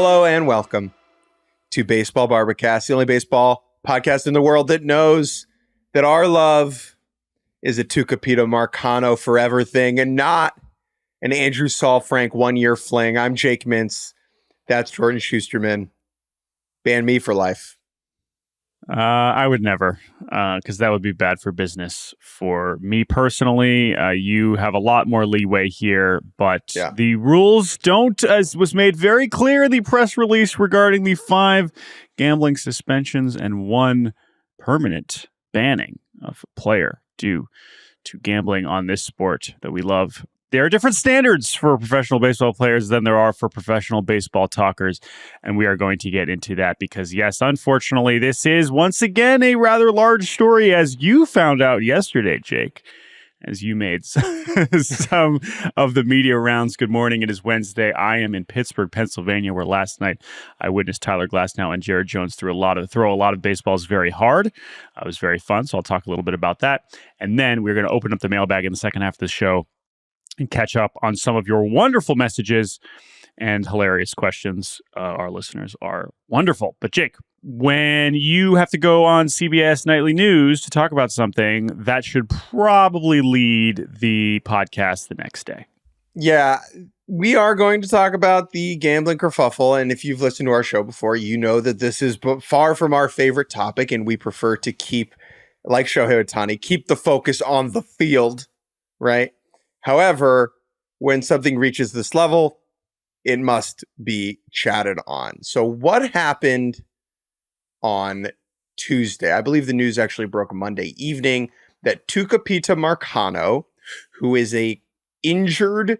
Hello and welcome to Baseball Barbacast, the only baseball podcast in the world that knows that our love is a Tucupita Marcano forever thing and not an Andrew Saul Frank 1 year fling. I'm Jake Mintz. That's Jordan Shusterman. Ban me for life. I would never, because that would be bad for business for me personally. You have a lot more leeway here, but the rules don't, as was made very clear in the press release regarding the 5 gambling suspensions and 1 permanent banning of a player due to gambling on this sport that we love. There are different standards for professional baseball players than there are for professional baseball talkers, and we are going to get into that because, yes, unfortunately, this is once again a rather large story, as you found out yesterday, Jake, as you made some of the media rounds. Good morning. It is Wednesday. I am in Pittsburgh, Pennsylvania, where last night I witnessed Tyler Glasnow and Gerrit Jones throw a lot of baseballs very hard. It was very fun, so I'll talk a little bit about that. And then we're going to open up the mailbag in the second half of the show and catch up on some of your wonderful messages and hilarious questions. Our listeners are wonderful. But Jake, when you have to go on CBS Nightly News to talk about something, that should probably lead the podcast the next day. Yeah, we are going to talk about the gambling kerfuffle. And if you've listened to our show before, you know that this is far from our favorite topic. And we prefer to keep, like Shohei Ohtani, keep the focus on the field, right? However, when something reaches this level, it must be chatted on. So what happened on Tuesday? I believe the news actually broke Monday evening that Tucupita Marcano, who is a injured,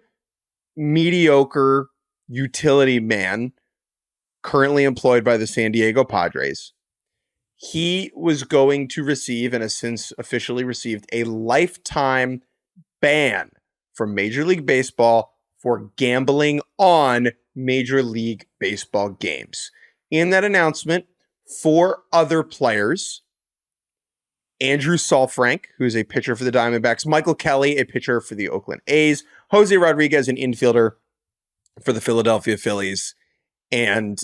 mediocre utility man currently employed by the San Diego Padres, he was going to receive and has since officially received a lifetime ban from Major League Baseball for gambling on Major League Baseball games. In that announcement, 4 other players, Andrew Saul Frank, who's a pitcher for the Diamondbacks, Michael Kelly, a pitcher for the Oakland A's, Jose Rodriguez, an infielder for the Philadelphia Phillies, and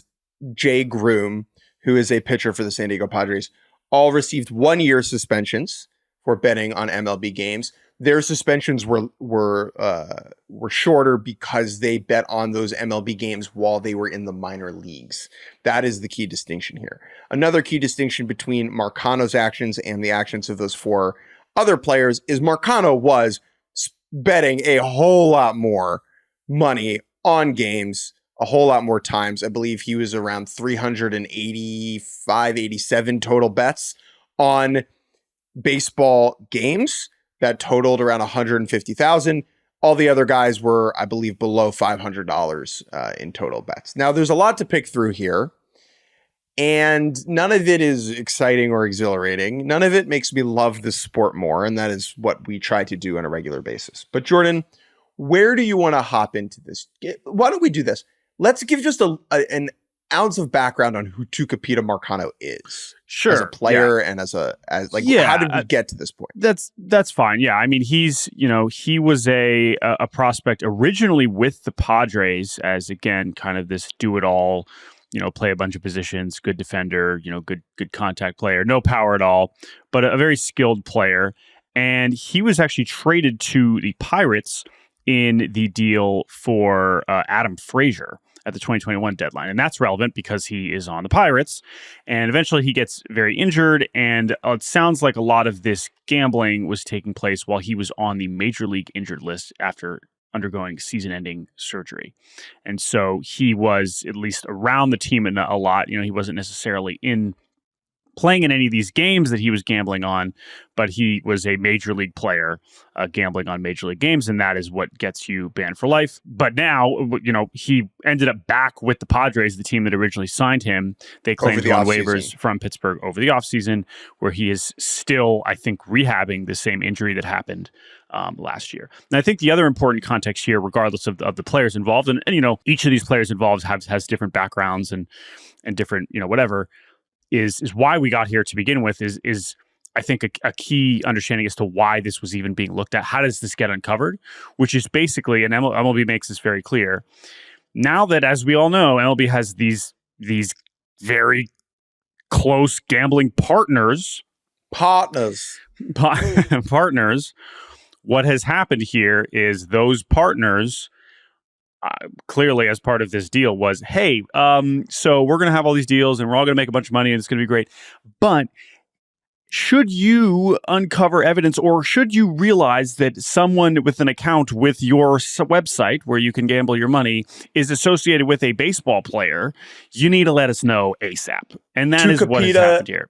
Jay Groom, who is a pitcher for the San Diego Padres, all received 1-year suspensions for betting on MLB games. Their suspensions were shorter because they bet on those MLB games while they were in the minor leagues. That is the key distinction here. Another key distinction between Marcano's actions and the actions of those 4 other players is Marcano was betting a whole lot more money on games, a whole lot more times. I believe he was around 385, 87 total bets on baseball games. That totaled around 150,000. All the other guys were, I believe, below $500 in total bets. Now, there's a lot to pick through here, and none of it is exciting or exhilarating. None of it makes me love the sport more, and that is what we try to do on a regular basis. But Jordan, where do you want to hop into this? Why don't we do this? Let's give just an ounce of background on who Tucupita Marcano is. Sure. As a player and how did we get to this point? That's fine. Yeah. I mean, he was a prospect originally with the Padres as, again, kind of this do-it-all, play a bunch of positions, good defender, good contact player, no power at all, but a very skilled player. And he was actually traded to the Pirates in the deal for Adam Frazier at the 2021 deadline. And that's relevant because he is on the Pirates. And eventually he gets very injured. And it sounds like a lot of this gambling was taking place while he was on the Major League injured list after undergoing season-ending surgery. And so he was at least around the team a lot. He wasn't necessarily playing in any of these games that he was gambling on, but he was a major league player gambling on major league games, and that is what gets you banned for life. But now, he ended up back with the Padres, the team that originally signed him. They claimed him on waivers from Pittsburgh over the offseason, where he is still, I think, rehabbing the same injury that happened last year. And I think the other important context here, regardless of the players involved, and each of these players involved has different backgrounds and different, whatever, is why we got here to begin with is I think a key understanding as to why this was even being looked at. How does this get uncovered? Which is basically, and MLB makes this very clear, now that, as we all know, MLB has these very close gambling partners, what has happened here is those partners clearly, as part of this deal, was, hey, so we're going to have all these deals and we're all going to make a bunch of money and it's going to be great. But should you uncover evidence, or should you realize that someone with an account with your website where you can gamble your money is associated with a baseball player, you need to let us know ASAP. And that is what has happened here.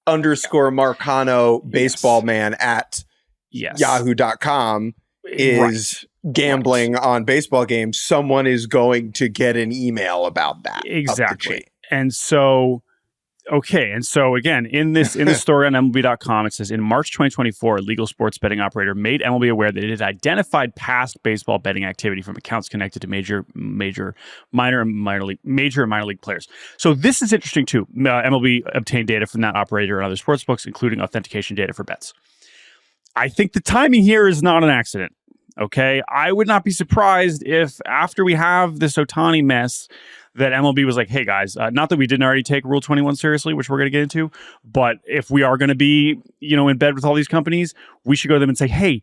_Marcano baseball man at yahoo.com is gambling on baseball games. Someone is going to get an email about that. Exactly. And so, okay. And so again, in this story on MLB.com, it says, in March 2024, a legal sports betting operator made MLB aware that it had identified past baseball betting activity from accounts connected to major and minor league players. So this is interesting too. MLB obtained data from that operator and other sports books, including authentication data for bets. I think the timing here is not an accident. Okay, I would not be surprised if after we have this Ohtani mess that MLB was like, hey guys, not that we didn't already take Rule 21 seriously, which we're going to get into, but if we are going to be, in bed with all these companies, we should go to them and say, hey,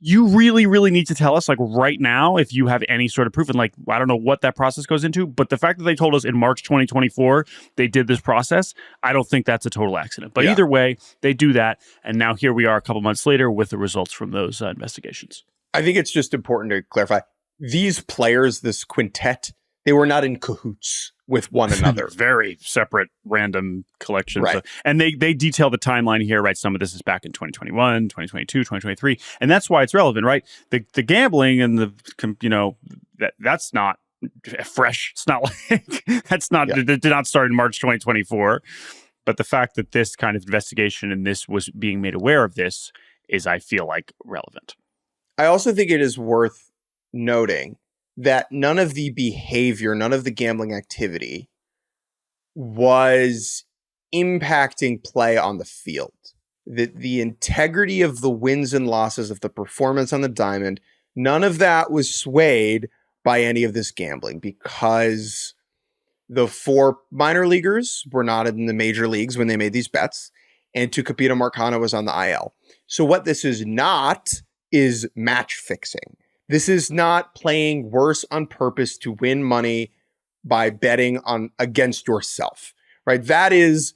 you really, really need to tell us like right now if you have any sort of proof. And like, I don't know what that process goes into, but the fact that they told us in March 2024 they did this process, I don't think that's a total accident. But either way, they do that. And now here we are a couple months later with the results from those investigations. I think it's just important to clarify. These players, this quintet, they were not in cahoots with one another. Very separate, random collections. Right. And they detail the timeline here, right? Some of this is back in 2021, 2022, 2023. And that's why it's relevant, right? The gambling and that's not fresh. It's not like, it did not start in March 2024. But the fact that this kind of investigation and this was being made aware of this is, I feel like, relevant. I also think it is worth noting that none of the behavior, none of the gambling activity was impacting play on the field. The integrity of the wins and losses of the performance on the diamond, none of that was swayed by any of this gambling, because the 4 minor leaguers were not in the major leagues when they made these bets, and Tucupita Marcano was on the IL. So what this is not is match fixing. This is not playing worse on purpose to win money by betting on against yourself, right? That is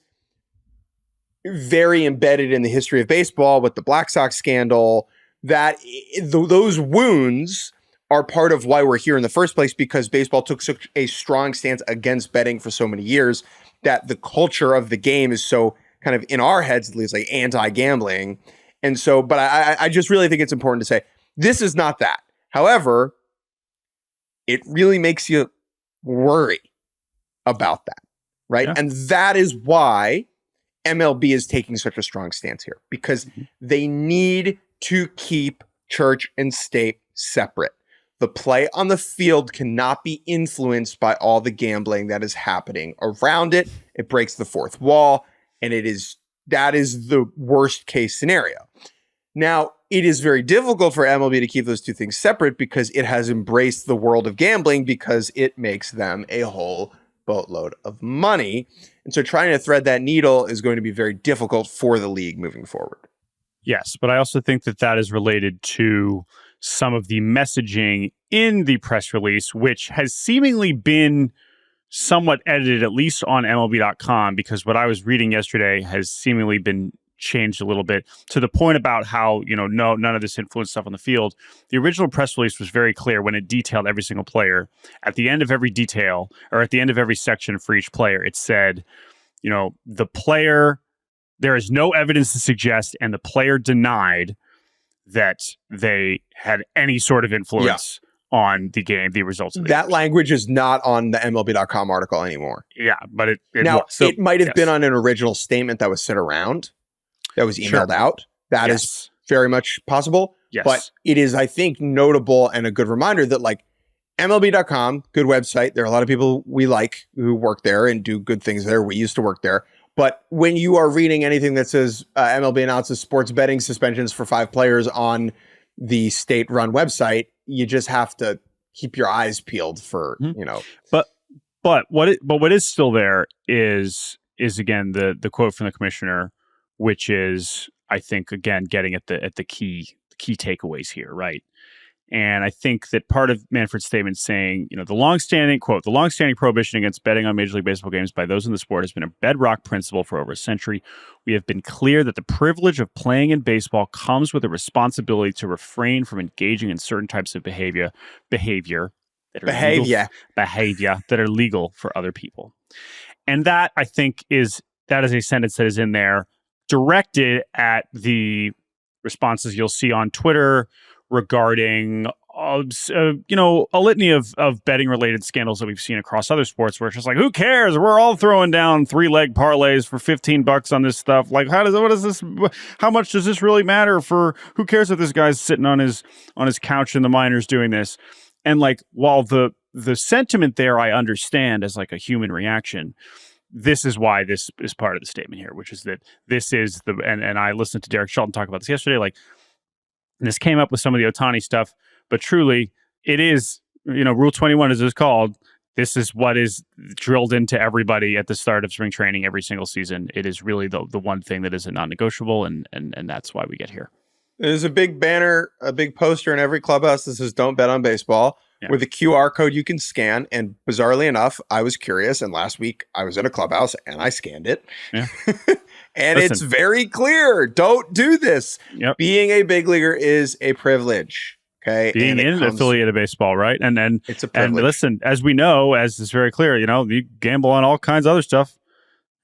very embedded in the history of baseball with the Black Sox scandal. That those wounds are part of why we're here in the first place, because baseball took such a strong stance against betting for so many years that the culture of the game is so kind of in our heads, at least, like anti-gambling. And so, but I just really think it's important to say this is not that. However, it really makes you worry about that, right? Yeah. And that is why MLB is taking such a strong stance here, because they need to keep church and state separate. The play on the field cannot be influenced by all the gambling that is happening around it. It breaks the fourth wall, and that is the worst case scenario. Now, it is very difficult for MLB to keep those two things separate because it has embraced the world of gambling because it makes them a whole boatload of money. And so trying to thread that needle is going to be very difficult for the league moving forward. Yes, but I also think that is related to some of the messaging in the press release, which has seemingly been somewhat edited, at least on MLB.com, because what I was reading yesterday has seemingly been changed a little bit to the point about how, none of this influence stuff on the field. The original press release was very clear when it detailed every single player. At the end of every detail, or at the end of every section for each player, it said, the player, there is no evidence to suggest, and the player denied that they had any sort of influence on the game, the results of the that games. Language is not on the MLB.com article anymore. Yeah, but it might have been on an original statement that was sent around, that was emailed out. That is very much possible. Yes. But it is, I think, notable and a good reminder that, like, MLB.com, good website. There are a lot of people we like who work there and do good things there. We used to work there. But when you are reading anything that says MLB announces sports betting suspensions for 5 players on the state-run website, you just have to keep your eyes peeled for, But what is still there is again the quote from the commissioner, which is, I think, again getting at the key takeaways here, right? And I think that part of Manfred's statement saying, the longstanding prohibition against betting on Major League Baseball games by those in the sport has been a bedrock principle for over a century. We have been clear that the privilege of playing in baseball comes with a responsibility to refrain from engaging in certain types of behavior that are legal for other people. And that, I think, is a sentence that is in there directed at the responses you'll see on Twitter regarding a litany of betting related scandals that we've seen across other sports, where it's just like, who cares? We're all throwing down 3-leg parlays for $15 on this stuff. Like, how much does this really matter? For who cares if this guy's sitting on his couch in the minors doing this? And like, while the sentiment there I understand as like a human reaction, this is why this is part of the statement here, which is that this is and I listened to Derek Shelton talk about this yesterday, like, this came up with some of the Ohtani stuff, but truly it is, Rule 21 as it's called. This is what is drilled into everybody at the start of spring training every single season. It is really the one thing that is a non-negotiable, and that's why we get here. There's a big banner, a big poster in every clubhouse that says "Don't bet on baseball," with a QR code you can scan. And bizarrely enough, I was curious, and last week I was in a clubhouse and I scanned it. Yeah. And it's very clear. Don't do this. Yep. Being a big leaguer is a privilege. Okay. Being in an affiliate of baseball, right? And it's a privilege. And listen, as we know, as is very clear, you gamble on all kinds of other stuff.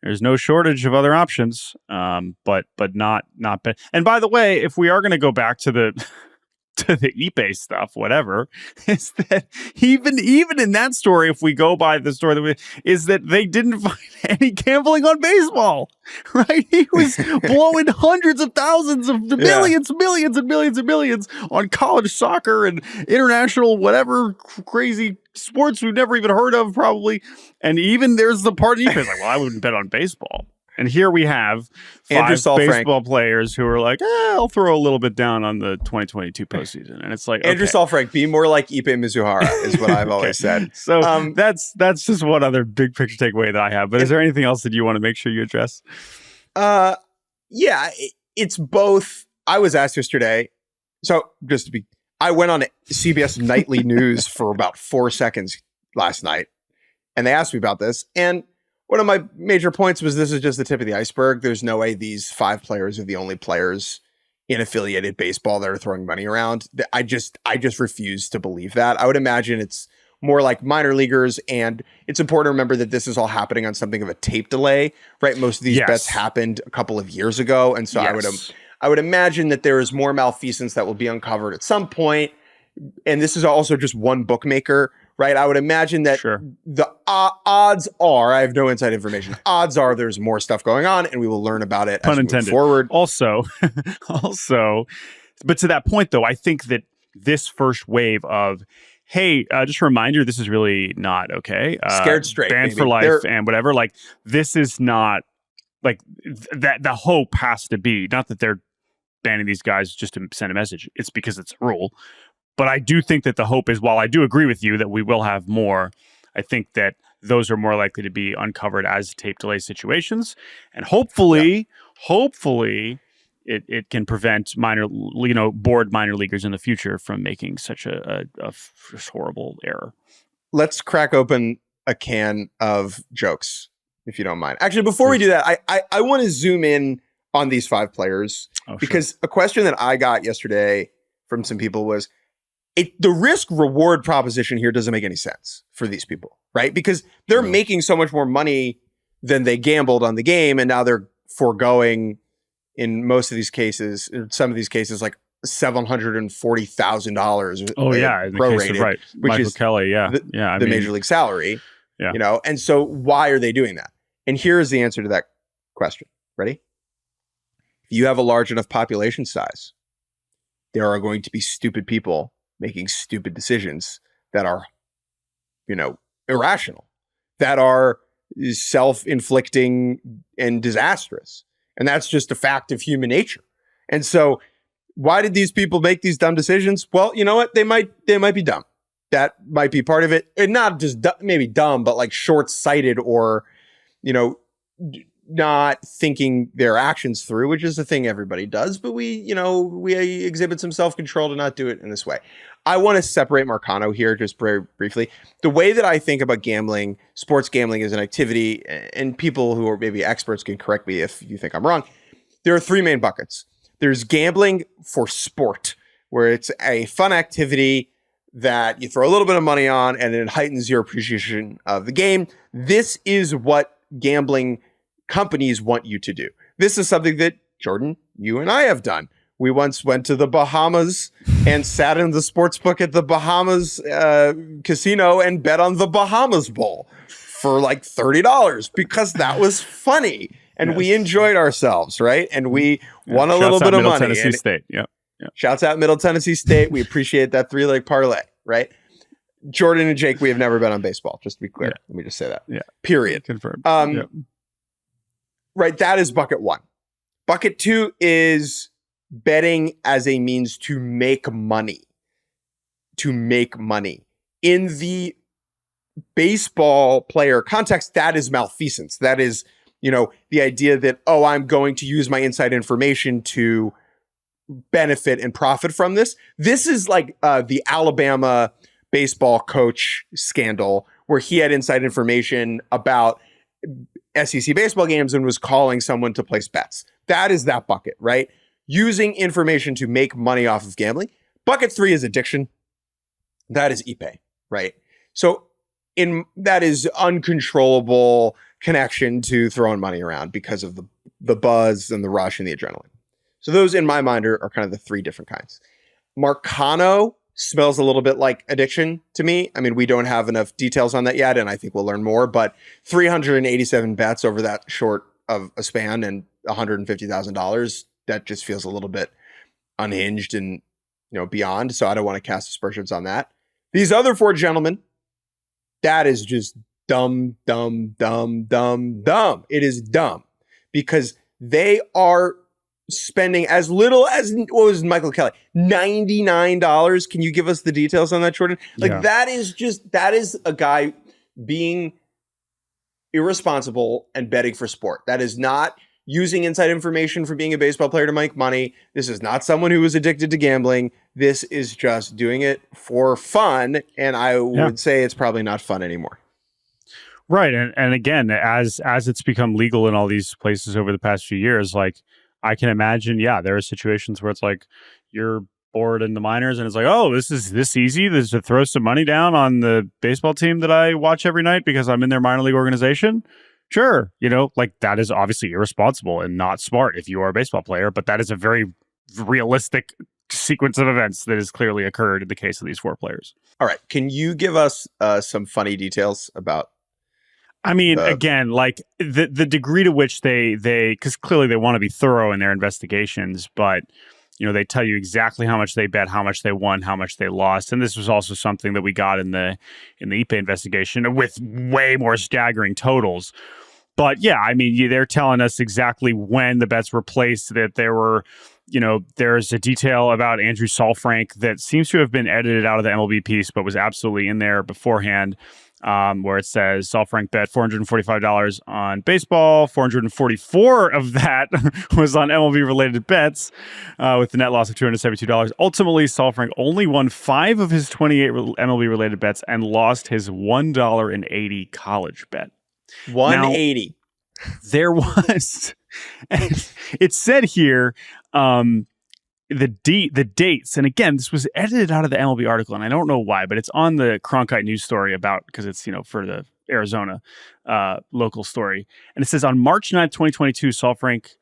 There's no shortage of other options. But not bet. And by the way, if we are going to go back to the Ipe stuff, whatever, is that even in that story, if we go by the story is that they didn't find any gambling on baseball, right? He was blowing hundreds of thousands of millions and millions on college soccer and international whatever crazy sports we've never even heard of, probably. And even there's the part of Ipe is like, well, I wouldn't bet on baseball. And here we have 5 baseball players who are like, I'll throw a little bit down on the 2022 postseason. And it's like, Andrew Saalfrank, be more like Ipe Mizuhara is what I've always said. So that's just one other big picture takeaway that I have. But is there anything else that you want to make sure you address? It's both. I was asked yesterday. So I went on CBS Nightly News for about 4 seconds last night, and they asked me about this. And one of my major points was this is just the tip of the iceberg. There's no way these 5 players are the only players in affiliated baseball that are throwing money around. I just refuse to believe that. I would imagine it's more like minor leaguers, and it's important to remember that this is all happening on something of a tape delay, right? Most of these bets happened a couple of years ago, and so I would imagine that there is more malfeasance that will be uncovered at some point. And this is also just one bookmaker, right? I would imagine that the odds are, I have no inside information, odds are there's more stuff going on, and we will learn about it as we move forward. Also, but to that point, though, I think that this first wave of, hey, just a reminder, this is really not okay. Scared straight. Banned for life and whatever. Like, this is not, like, that the hope has to be, not that they're banning these guys just to send a message. It's because it's a rule. But I do think that the hope is, while I do agree with you that we will have more, I think that those are more likely to be uncovered as tape delay situations. And hopefully it can prevent bored minor leaguers in the future from making such a horrible error. Let's crack open a can of jokes, if you don't mind. Actually, before we do that, I want to zoom in on these 5 players, because a question that I got yesterday from some people was, the risk reward proposition here doesn't make any sense for these people, right? Because they're making so much more money than they gambled on the game, and now they're foregoing, in most of these cases, in some of these cases, like $740,000. Oh yeah, prorated, right? Which Michael is Kelly, the major league salary. Yeah. And so why are they doing that? And here is the answer to that question. Ready? If you have a large enough population size, there are going to be stupid people making stupid decisions that are, irrational, that are self-inflicting and disastrous. And that's just a fact of human nature. And so why did these people make these dumb decisions? Well, you know what? They might be dumb. that might be part of it. And not just maybe dumb, but like short-sighted or, not thinking their actions through, which is the thing everybody does. But we exhibit some self-control to not do it in this way. I want to separate Marcano here just very briefly. The way that I think about gambling, sports gambling as an activity, and people who are maybe experts can correct me if you think I'm wrong. There are three main buckets. There's gambling for sport, where it's a fun activity that you throw a little bit of money on and it heightens your appreciation of the game. This is what gambling companies want you to do. This is something that, Jordan, you and I have done. We once went to the Bahamas and sat in the sports book at the Bahamas casino and bet on the Bahamas Bowl for like $30 because that was funny. And we enjoyed ourselves, right? And we won a little bit of money. Tennessee State, yeah. Shouts out Middle Tennessee State. We appreciate that 3-leg parlay, right? Jordan and Jake, we have never bet on baseball, just to be clear. Let me just say that. Yeah. Period. Confirmed. Right, that is bucket one. Bucket two is betting as a means to make money. To make money. In the baseball player context, that is malfeasance. That is, the idea that, I'm going to use my inside information to benefit and profit from this. This is like the Alabama baseball coach scandal where he had inside information about SEC baseball games and was calling someone to place bets. That is that bucket, right? Using information to make money off of gambling. Bucket three is addiction. That is Ipe, right? So that is uncontrollable connection to throwing money around because of the buzz and the rush and the adrenaline. So those, in my mind, are kind of the three different kinds. Marcano smells a little bit like addiction to me. I mean, we don't have enough details on that yet, and I think we'll learn more. But 387 bets over that short of a span and $150,000, that just feels a little bit unhinged and beyond. So I don't want to cast aspersions on that. These other four gentlemen, that is just dumb. It is dumb because they are spending as little as, what was Michael Kelly? $99. Can you give us the details on that, Jordan? That is a guy being irresponsible and betting for sport. That is not using inside information for being a baseball player to make money. This is not someone who is addicted to gambling. This is just doing it for fun. And I would say it's probably not fun anymore. Right. And again, as it's become legal in all these places over the past few years, like I can imagine, there are situations where it's like you're bored in the minors and it's like, oh, this is this easy. This is to throw some money down on the baseball team that I watch every night because I'm in their minor league organization. Sure. That is obviously irresponsible and not smart if you are a baseball player, but that is a very realistic sequence of events that has clearly occurred in the case of these four players. All right. Can you give us some funny details about? I mean, again, like the degree to which they because clearly they want to be thorough in their investigations, but they tell you exactly how much they bet, how much they won, how much they lost, and this was also something that we got in the Ipe investigation with way more staggering totals. But I mean, they're telling us exactly when the bets were placed. That there were, there's a detail about Andrew Saalfrank that seems to have been edited out of the MLB piece, but was absolutely in there beforehand. Where it says Saalfrank bet $445 on baseball. 444 of that was on MLB-related bets, with the net loss of $272. Ultimately, Saalfrank only won 5 of his 28 MLB-related bets and lost his $1.80 college bet. $1.80. There was, it said here, the dates, and again, this was edited out of the MLB article, and I don't know why, but it's on the Cronkite news story because it's for the Arizona local story, and it says on March 9th, 2022, Saalfrank,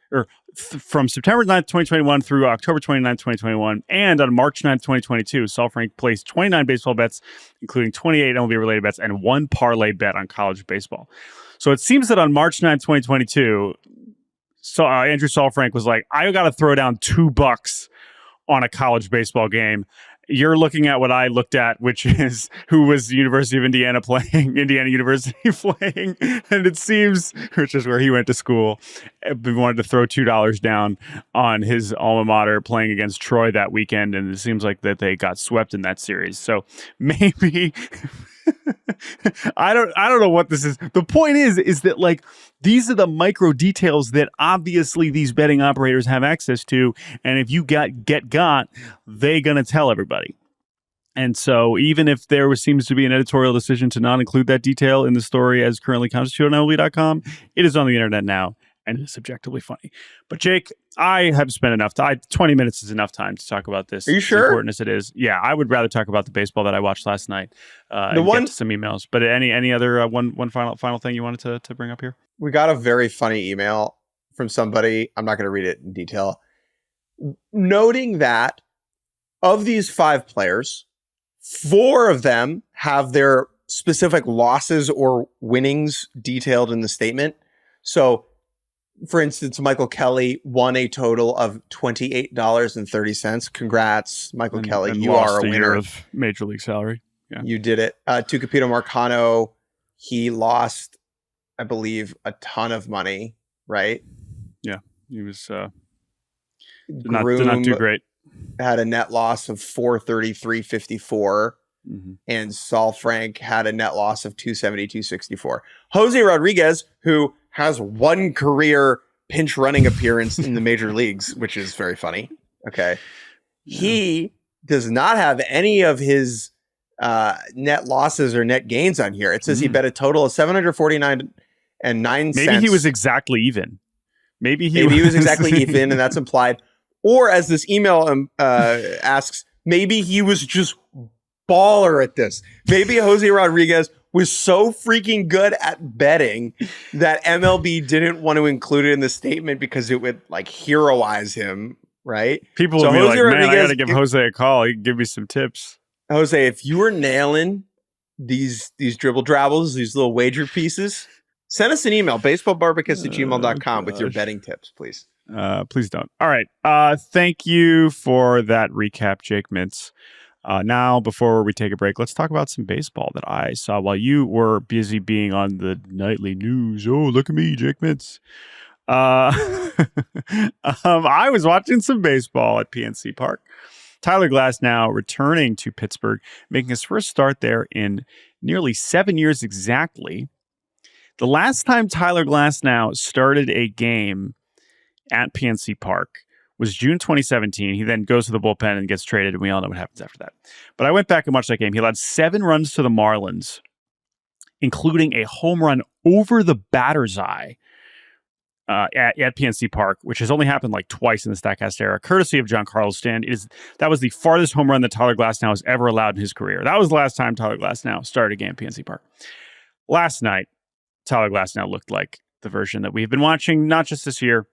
from September 9th, 2021 through October 29th, 2021, and on March 9th, 2022, Saalfrank placed 29 baseball bets, including 28 MLB-related bets and 1 parlay bet on college baseball. So it seems that on March 9th, 2022, Andrew Saalfrank was like, I got to throw down $2 on a college baseball game. You're looking at what I looked at, which is who was the University of Indiana playing, Indiana University playing, and it seems, which is where he went to school, we wanted to throw $2 down on his alma mater playing against Troy that weekend, and it seems like that they got swept in that series. So maybe I don't know what this is. The point is that like these are the micro details that obviously these betting operators have access to, and if you got, they gonna tell everybody. And so even if seems to be an editorial decision to not include that detail in the story as currently constituted on MLB.com, it is on the internet now, and it is subjectively funny. But Jake, I have spent enough time. 20 minutes is enough time to talk about this. Are you sure? As important as it is. Yeah, I would rather talk about the baseball that I watched last night. Get to some emails. But any other one final thing you wanted to bring up here? We got a very funny email from somebody. I'm not going to read it in detail. Noting that of these 5 players, 4 of them have their specific losses or winnings detailed in the statement. So, for instance, Michael Kelly won a total of $28.30. Congrats, Michael Kelly. You are a winner. Year of major league salary. Yeah. You did it. Tucupita Marcano, he lost, I believe, a ton of money, right? Yeah, he was did not do great. Had a net loss of $433.54. Mm-hmm. And Saul Frank had a net loss of $272.64. Jose Rodriguez, who has one career pinch running appearance in the major leagues, which is very funny. Okay. Yeah. He does not have any of his net losses or net gains on here. It says he bet a total of $749.09. Maybe he was exactly even. Maybe he was exactly even, and that's implied. Or as this email asks, maybe he was just baller at this. Maybe Jose Rodriguez was so freaking good at betting that MLB didn't want to include it in the statement because it would like heroize him, right? People would be Jose like, Rodriguez, man, I got to give Jose a call. He can give me some tips. Jose, if you were nailing these dribble drabbles, these little wager pieces, send us an email, baseballbarbicus@gmail.com with your betting tips, please. Please don't. All right. Thank you for that recap, Jake Mintz. Now, before we take a break, let's talk about some baseball that I saw while you were busy being on the nightly news. Oh, look at me, Jake Mintz. I was watching some baseball at PNC Park. Tyler Glasnow returning to Pittsburgh, making his first start there in nearly 7 years exactly. The last time Tyler Glasnow started a game at PNC Park was June 2017. He then goes to the bullpen and gets traded, and we all know what happens after that. But I went back and watched that game. He allowed 7 runs to the Marlins, including a home run over the batter's eye at PNC Park, which has only happened like twice in the StatCast era, courtesy of Giancarlo Stanton. That was the farthest home run that Tyler Glasnow has ever allowed in his career. That was the last time Tyler Glasnow started a game at PNC Park. Last night, Tyler Glasnow looked like the version that we've been watching, not just this year,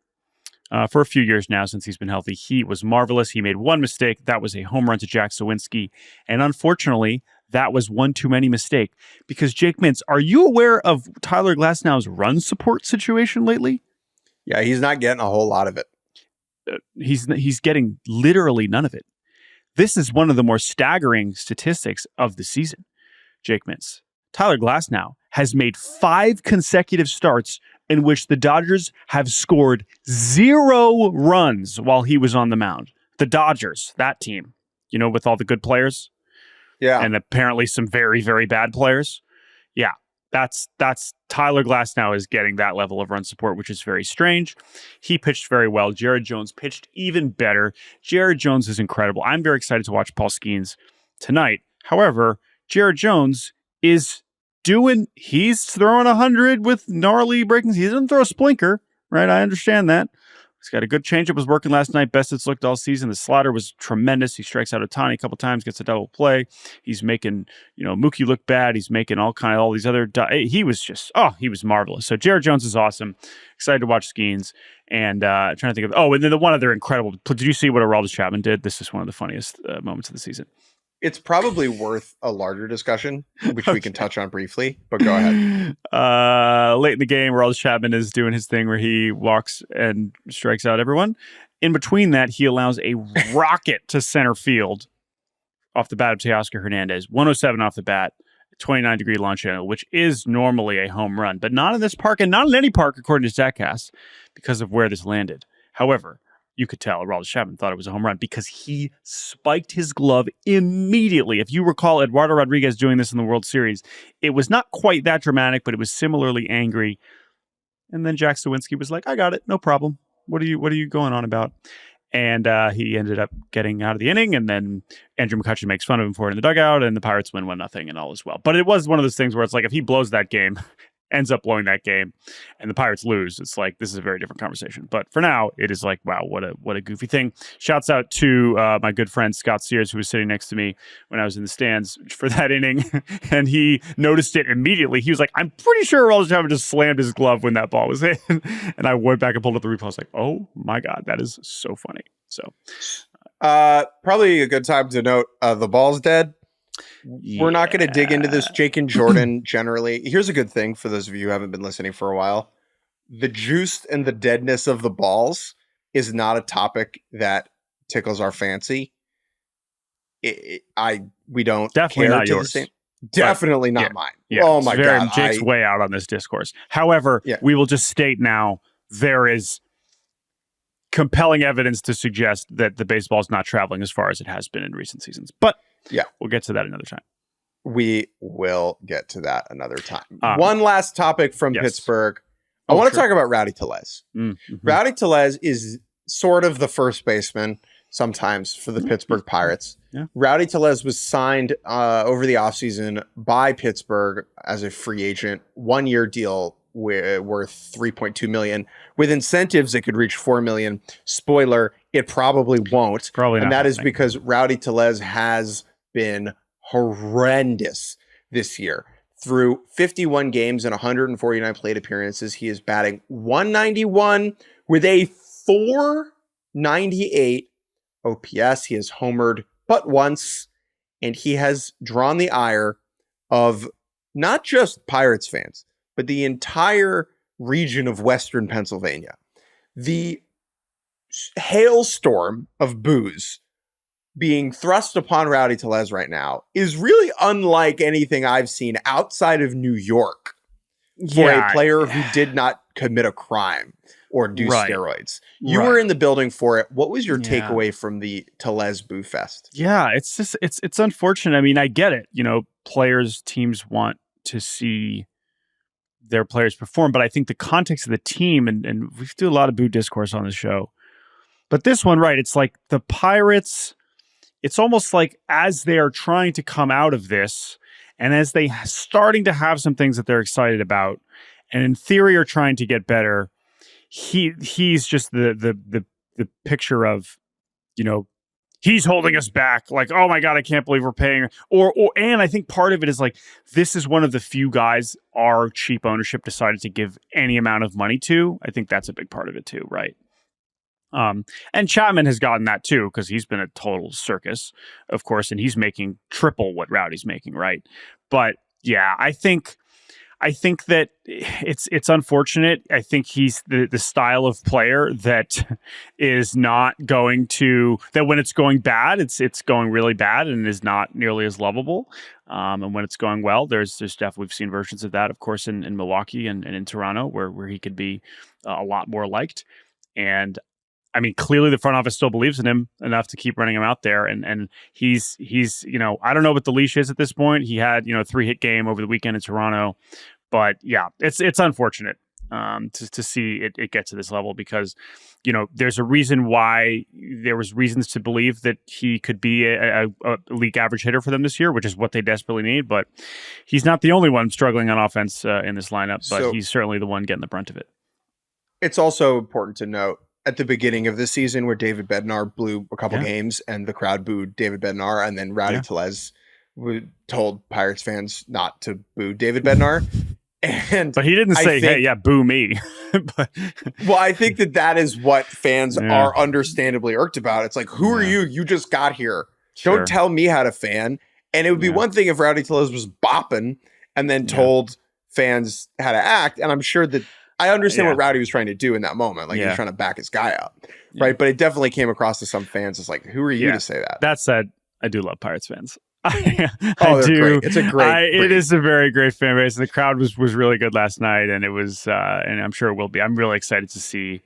for a few years now since he's been healthy. He was marvelous. He made one mistake. That was a home run to Jack Sawinski. And unfortunately, that was one too many mistake. Because Jake Mintz, are you aware of Tyler Glasnow's run support situation lately? Yeah, he's not getting a whole lot of it. He's getting literally none of it. This is one of the more staggering statistics of the season, Jake Mintz. Tyler Glasnow has made 5 consecutive starts in which the Dodgers have scored 0 runs while he was on the mound. The Dodgers, that team, with all the good players. Yeah. And apparently some very, very bad players. Yeah. That's Tyler Glasnow is getting that level of run support, which is very strange. He pitched very well. Jared Jones pitched even better. Jared Jones is incredible. I'm very excited to watch Paul Skeens tonight. However, Jared Jones is he's throwing 100 with gnarly breakings. He doesn't throw a splinker, right? I understand that. He's got a good changeup, was working last night. Best it's looked all season. The slider was tremendous. He strikes out Ohtani a couple times, gets a double play. He's making, Mookie look bad. He's making all these other. He was marvelous. So Jared Jones is awesome. Excited to watch Skeens. And trying to think of. Oh, and then the one other incredible. Did you see what Aroldis Chapman did? This is one of the funniest moments of the season. It's probably worth a larger discussion, which we can touch on briefly, but go ahead. Late in the game, Rowdy Tellez is doing his thing where he walks and strikes out everyone. In between that, he allows a rocket to center field off the bat of Teoscar Hernandez, 107 off the bat, 29-degree launch angle, which is normally a home run, but not in this park and not in any park, according to StatCast, because of where this landed. However, you could tell Aroldis Chapman thought it was a home run because he spiked his glove immediately. If you recall Eduardo Rodriguez doing this in the World Series, it was not quite that dramatic, but it was similarly angry. And then Jack Sawinski was like, I got it, no problem. What are you going on about? And he ended up getting out of the inning, and then Andrew McCutchen makes fun of him for it in the dugout, and the Pirates win 1-0, and all is well. But it was one of those things where it's like, if he blows that game, ends up blowing that game, and the Pirates lose, it's like, this is a very different conversation. But for now, it is like, wow, what a goofy thing. Shouts out to my good friend Scott Sears, who was sitting next to me when I was in the stands for that inning, and he noticed it immediately. He was like, I'm pretty sure Aroldis Chapman just slammed his glove when that ball was hit. And I went back and pulled up the replay. I was like, oh my God, that is so funny. So probably a good time to note the ball's dead. We're not going to dig into this Jake and Jordan generally. Here's a good thing for those of you who haven't been listening for a while. The juice and the deadness of the balls is not a topic that tickles our fancy. We don't definitely care not to yours. the same. Definitely not mine. Yeah, oh my God. Jake's way out on this discourse. However, we will just state now, there is compelling evidence to suggest that the baseball is not traveling as far as it has been in recent seasons. But yeah, we'll get to that another time. We will get to that another time. One last topic from Pittsburgh. I want to talk about Rowdy Tellez. Mm-hmm. Rowdy Tellez is sort of the first baseman sometimes for the Pittsburgh Pirates. Yeah. Rowdy Tellez was signed over the offseason by Pittsburgh as a free agent, 1-year deal worth $3.2 million. With incentives, it could reach $4 million. Spoiler, it probably won't. Probably not. And that is because Rowdy Tellez has been horrendous this year. Through 51 games and 149 plate appearances, he is batting .191 with a .498 OPS. He has homered but once, and he has drawn the ire of not just Pirates fans, but the entire region of Western Pennsylvania. The hailstorm of boos being thrust upon Rowdy Tellez right now is really unlike anything I've seen outside of New York for a player who did not commit a crime or do steroids. You were in the building for it. What was your takeaway from the Tellez Boo Fest? Yeah, it's just it's unfortunate. I mean, I get it. You know, teams want to see their players perform, but I think the context of the team, and we do a lot of boo discourse on this show, but this one, it's like the Pirates, it's almost like as they are trying to come out of this, and as they starting to have some things that they're excited about, and in theory are trying to get better, he's just the picture of, you know, he's holding us back. Like, oh my God, I can't believe we're paying. And I think part of it is like, this is one of the few guys our cheap ownership decided to give any amount of money to. I think that's a big part of it too, right? And Chapman has gotten that too, because he's been a total circus, of course, and he's making triple what Rowdy's making, right? But yeah, I think that it's unfortunate. I think he's the style of player that is not going to, that when it's going bad, it's going really bad and is not nearly as lovable. And when it's going well, there's definitely, we've seen versions of that, of course, in Milwaukee and in Toronto, where he could be a lot more liked. And I mean, clearly the front office still believes in him enough to keep running him out there. And he's, you know, I don't know what the leash is at this point. He had, you know, a 3-hit game over the weekend in Toronto, but yeah, it's unfortunate to see it get to this level, because, you know, there's a reason why there was reasons to believe that he could be a league average hitter for them this year, which is what they desperately need. But he's not the only one struggling on offense in this lineup, but he's certainly the one getting the brunt of it. It's also important to note, at the beginning of this season, where David Bednar blew a couple games and the crowd booed David Bednar, and then Rowdy Tellez told Pirates fans not to boo David Bednar. But he didn't say, hey, boo me. Well, I think that is what fans are understandably irked about. It's like, who are you? You just got here. Sure. Don't tell me how to fan. And it would be one thing if Rowdy Tellez was bopping and then told fans how to act. And I'm sure that I understand what Rowdy was trying to do in that moment. Like, he was trying to back his guy up, right? But it definitely came across to some fans as like, who are you to say that? That said, I do love Pirates fans. I they're do. great. It's a great it is a very great fan base. The crowd was really good last night, and it was, and I'm sure it will be. I'm really excited to see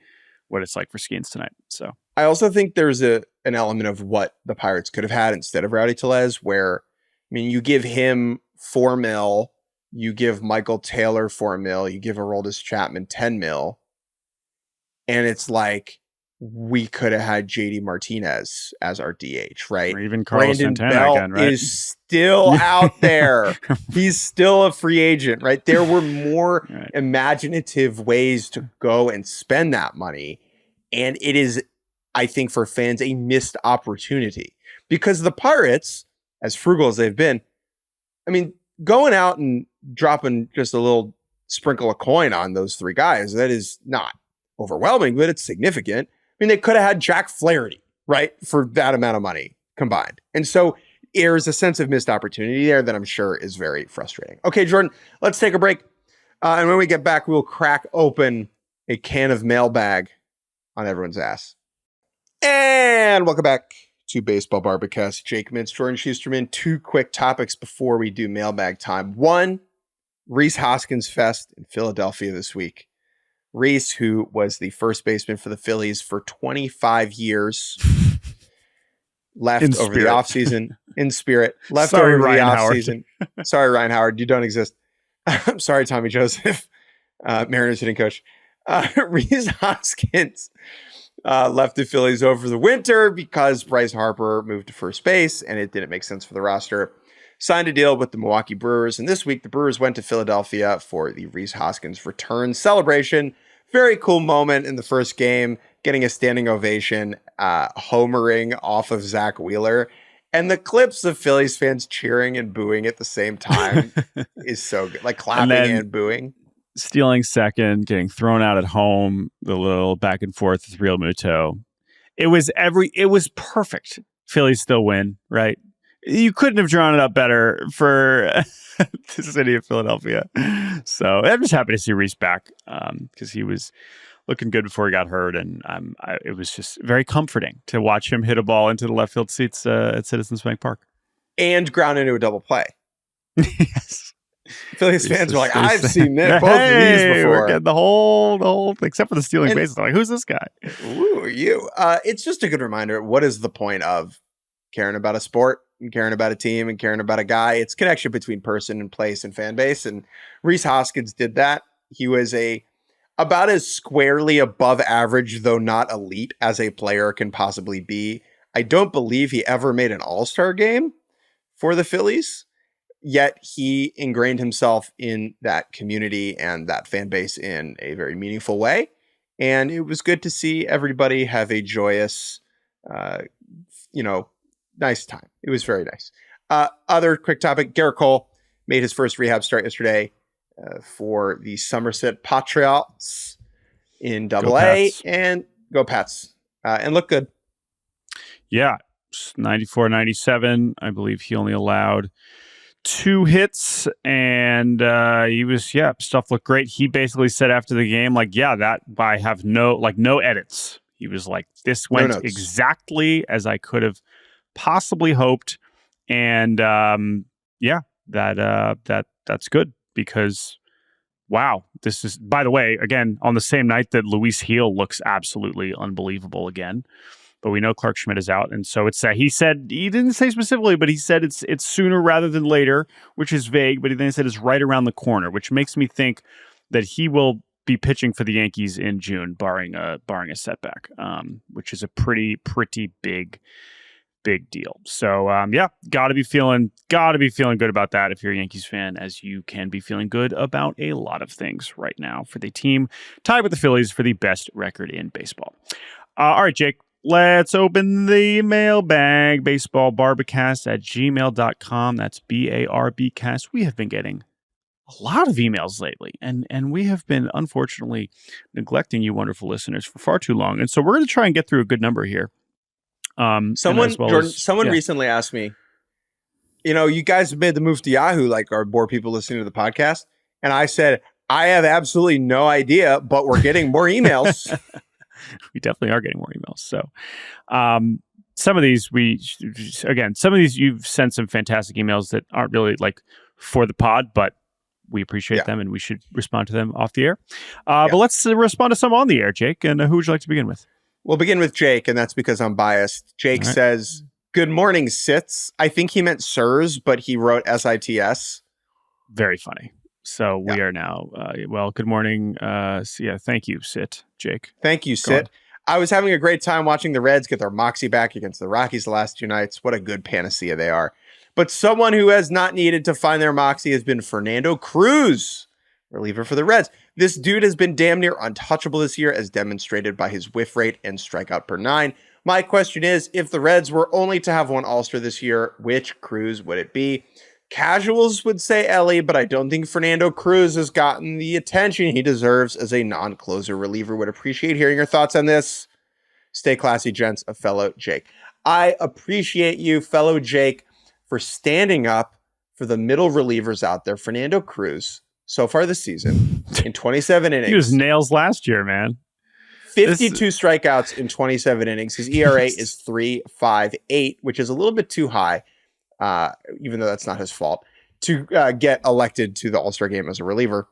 what it's like for Skeens tonight. So I also think there's an element of what the Pirates could have had instead of Rowdy Tellez, where, I mean, you give him $4 million, you give Michael Taylor $4 million, you give Aroldis Chapman $10 million, and it's like we could have had JD Martinez as our DH, right? Or even Carlos Brandon Santana Belt again, right? is still out there. He's still a free agent, right? There were more imaginative ways to go and spend that money. And it is, I think, for fans, a missed opportunity because the Pirates, as frugal as they've been, I mean, going out and dropping just a little sprinkle of coin on those three guys, that is not overwhelming, but it's significant. I mean, they could have had Jack Flaherty, right, for that amount of money combined. And so there's a sense of missed opportunity there that I'm sure is very frustrating. Okay, Jordan, let's take a break. And when we get back, we'll crack open a can of mailbag on everyone's ass. And welcome back to Baseball Barbacast. Jake Mintz, Jordan Shusterman. Two quick topics before we do mailbag time. One, Rhys Hoskins Fest in Philadelphia this week. Rhys, who was the first baseman for the Phillies for 25 years, left over the offseason in spirit. Left over the offseason. Sorry, Ryan Howard, you don't exist. I'm sorry, Tommy Joseph, Mariners hitting coach. Rhys Hoskins left the Phillies over the winter because Bryce Harper moved to first base and it didn't make sense for the roster. Signed a deal with the Milwaukee Brewers, and this week the Brewers went to Philadelphia for the Rhys Hoskins return celebration. Very cool moment in the first game, getting a standing ovation, homering off of Zach Wheeler. And the clips of Phillies fans cheering and booing at the same time is so good. Like clapping and booing. Stealing second, getting thrown out at home, the little back and forth with Real Muto. It was perfect. Phillies still win, right? You couldn't have drawn it up better for the city of Philadelphia. So I'm just happy to see Rhys back because he was looking good before he got hurt. And it was just very comforting to watch him hit a ball into the left field seats at Citizens Bank Park. And ground into a double play. Yes. Phillies fans were like, I've seen both of these before. We're getting the whole, except for the stealing bases. I'm like, who's this guy? Who are you? It's just a good reminder. What is the point of caring about a sport and caring about a team and caring about a guy? It's connection between person and place and fan base. And Rhys Hoskins did that. He was about as squarely above average, though not elite, as a player can possibly be. I don't believe he ever made an all-star game for the Phillies, yet he ingrained himself in that community and that fan base in a very meaningful way. And it was good to see everybody have a joyous, nice time. It was very nice. Other quick topic, Gerrit Cole made his first rehab start yesterday for the Somerset Patriots in Double-A, and go Pats, and look good. Yeah, 94-97. I believe he only allowed 2 hits, and stuff looked great. He basically said after the game, that I have no edits. He was like, this went exactly as I could have possibly hoped. And that's good because wow, this is, by the way, again, on the same night that Luis Heel looks absolutely unbelievable again. But we know Clark Schmidt is out. And so it's he didn't say specifically, but he said it's sooner rather than later, which is vague, but then he said it's right around the corner, which makes me think that he will be pitching for the Yankees in June, barring a setback, which is a pretty big deal. So gotta be feeling good about that if you're a Yankees fan, as you can be feeling good about a lot of things right now for the team tied with the Phillies for the best record in baseball. All right, Jake, let's open the mailbag. baseballbarbacast@gmail.com. That's BARBcast. We have been getting a lot of emails lately, and we have been unfortunately neglecting you wonderful listeners for far too long. And so we're going to try and get through a good number here. Someone recently asked me, you guys have made the move to Yahoo, are more people listening to the podcast? And I said, I have absolutely no idea, but we're getting more emails. We definitely are getting more emails. So, some of these you've sent some fantastic emails that aren't really like for the pod, but we appreciate them and we should respond to them off the air. But let's respond to some on the air, Jake. And who would you like to begin with? We'll begin with Jake, and that's because I'm biased. Jake says, "Good morning, Sits." I think he meant sirs, but he wrote SITS. Very funny. So we are now, good morning. Thank you, Jake. Thank you, Sit. I was having a great time watching the Reds get their moxie back against the Rockies the last 2 nights. What a good panacea they are. But someone who has not needed to find their moxie has been Fernando Cruz, reliever for the Reds. This dude has been damn near untouchable this year, as demonstrated by his whiff rate and strikeout per 9. My question is, if the Reds were only to have one All-Star this year, which Cruz would it be? Casuals would say Ellie, but I don't think Fernando Cruz has gotten the attention he deserves as a non-closer reliever. Would appreciate hearing your thoughts on this. Stay classy, gents, a fellow Jake. I appreciate you, fellow Jake, for standing up for the middle relievers out there. Fernando Cruz, so far this season, in 27 innings. He was nails last year, man. 52 strikeouts in 27 innings. His ERA is 3.58, which is a little bit too high, even though that's not his fault, to get elected to the All-Star game as a reliever.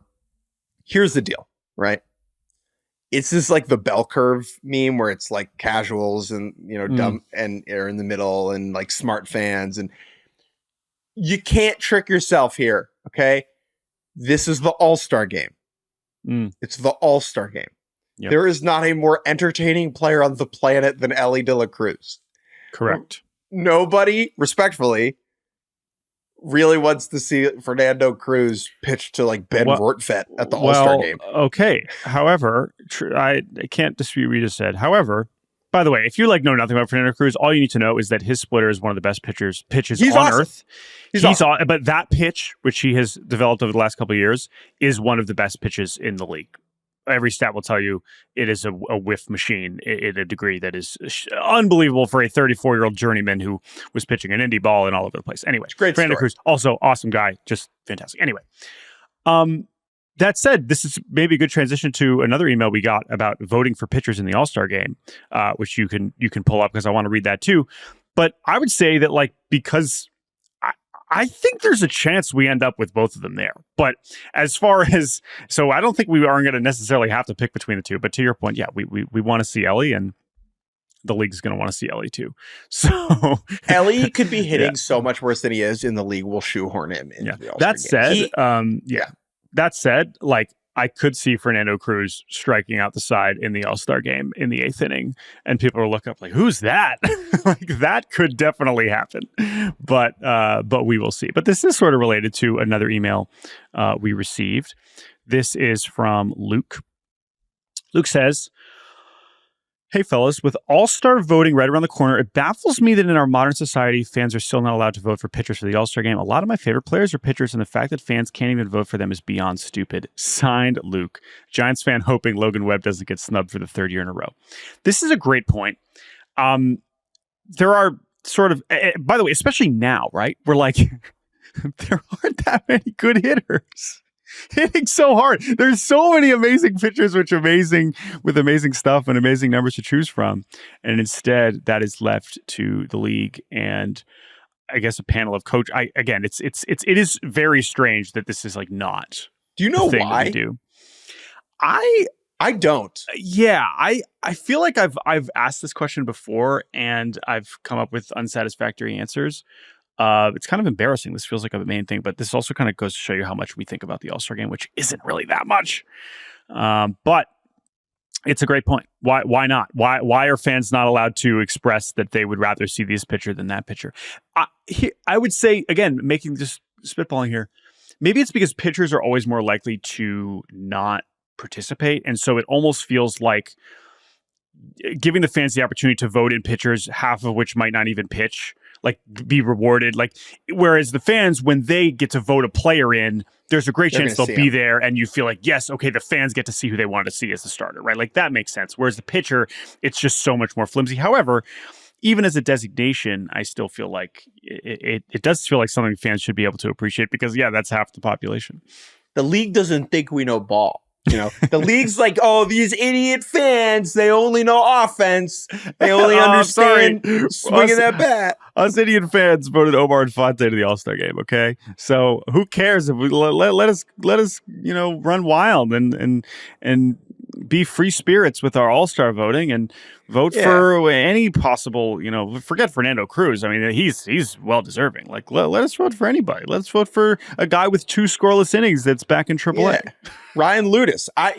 Here's the deal, right? It's this like the bell curve meme where it's like casuals and, dumb and are in the middle and like smart fans. And you can't trick yourself here, okay? This is the All-Star game. It's the All-Star game. Yep. There is not a more entertaining player on the planet than Ellie De La Cruz. Correct. Nobody, respectfully, really wants to see Fernando Cruz pitch to like Ben Rortvedt at the All-Star game. Okay. However, I can't dispute what you just said. However, by the way, if you know nothing about Fernando Cruz, all you need to know is that his splitter is one of the best pitches He's on awesome. earth. He's awesome. But that pitch, which he has developed over the last couple of years, is one of the best pitches in the league. Every stat will tell you it is a whiff machine at a degree that is unbelievable for a 34-year-old journeyman who was pitching an indie ball and all over the place. Anyway, Fernando Cruz, also awesome guy, just fantastic. Anyway, that said, this is maybe a good transition to another email we got about voting for pitchers in the All-Star game, which you can pull up because I want to read that too. But I would say that because I think there's a chance we end up with both of them there. But as far as, so I don't think we aren't going to necessarily have to pick between the two. But to your point, we want to see Ellie, and the league's going to want to see Ellie too. So Ellie could be hitting so much worse than he is, in the league will shoehorn him into the All-Star game. That said, I could see Fernando Cruz striking out the side in the All-Star game in the 8th inning, and people will look up who's that? That could definitely happen, but we will see. But this is sort of related to another email we received. This is from Luke. Luke says, "Hey fellas, with All-Star voting right around the corner, it baffles me that in our modern society, fans are still not allowed to vote for pitchers for the All-Star game. A lot of my favorite players are pitchers, and the fact that fans can't even vote for them is beyond stupid." Signed, Luke. Giants fan hoping Logan Webb doesn't get snubbed for the 3rd year in a row. This is a great point. There are sort of, by the way, especially now, right? We're there aren't that many good hitters hitting so hard. There's so many amazing pitchers with amazing stuff and amazing numbers to choose from. And instead that is left to the league and I guess a panel of coach. It is very strange that this is not. Do you know why? Do. I don't. Yeah, I feel like I've asked this question before and I've come up with unsatisfactory answers. It's kind of embarrassing. This feels like a main thing, but this also kind of goes to show you how much we think about the All-Star game, which isn't really that much. But it's a great point. Why not? Why are fans not allowed to express that they would rather see this pitcher than that pitcher? I would say, again, making just spitballing here, maybe it's because pitchers are always more likely to not participate. And so it almost feels like giving the fans the opportunity to vote in pitchers, half of which might not even pitch, be rewarded. Whereas the fans, when they get to vote a player in, there's a great chance they'll be there and you feel yes, okay, the fans get to see who they want to see as the starter, right? That makes sense. Whereas the pitcher, it's just so much more flimsy. However, even as a designation, I still feel like it does feel like something fans should be able to appreciate because, that's half the population. The league doesn't think we know ball. The league's like, oh, these idiot fans, they only know offense. They only understand swinging that bat. Us Indian fans voted Omar Infante to the All-Star game, okay? So who cares if we let us run wild and be free spirits with our All-Star voting and vote for any possible, forget Fernando Cruz. I mean, he's well deserving. Like let us vote for anybody. Let's vote for a guy with 2 scoreless innings that's back in AAA. Yeah. Ryan Ludus. I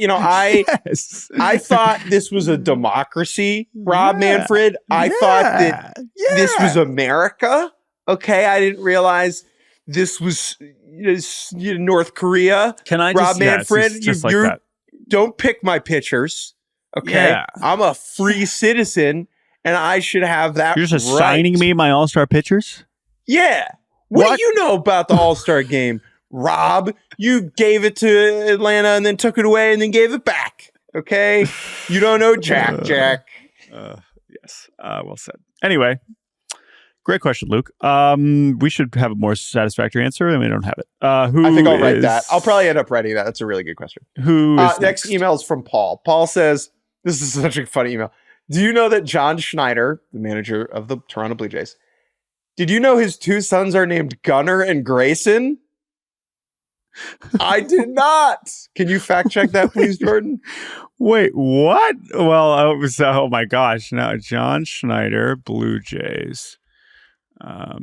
thought this was a democracy, Rob Manfred. I thought that this was America. Okay, I didn't realize this was North Korea. Can I Rob Manfred? Just like that. Don't pick my pitchers. Okay, Yeah. I'm a free citizen, and I should have that. You're just right. assigning me my All-Star pitchers? Yeah. What do you know about the All-Star game, Rob? You gave it to Atlanta and then took it away and then gave it back. Okay? You don't know Jack. Yes. Well said. Anyway, great question, Luke. We should have a more satisfactory answer, and we don't have it. I think I'll write that. I'll probably end up writing that. That's a really good question. Who is next email is from Paul. Paul says, this is such a funny email. Do you know that John Schneider, the manager of the Toronto Blue Jays, did you know his 2 sons are named Gunnar and Grayson? I did not. Can you fact check that, please, Jordan? Wait, what? Well, oh my gosh. Now, John Schneider, Blue Jays. Gunnar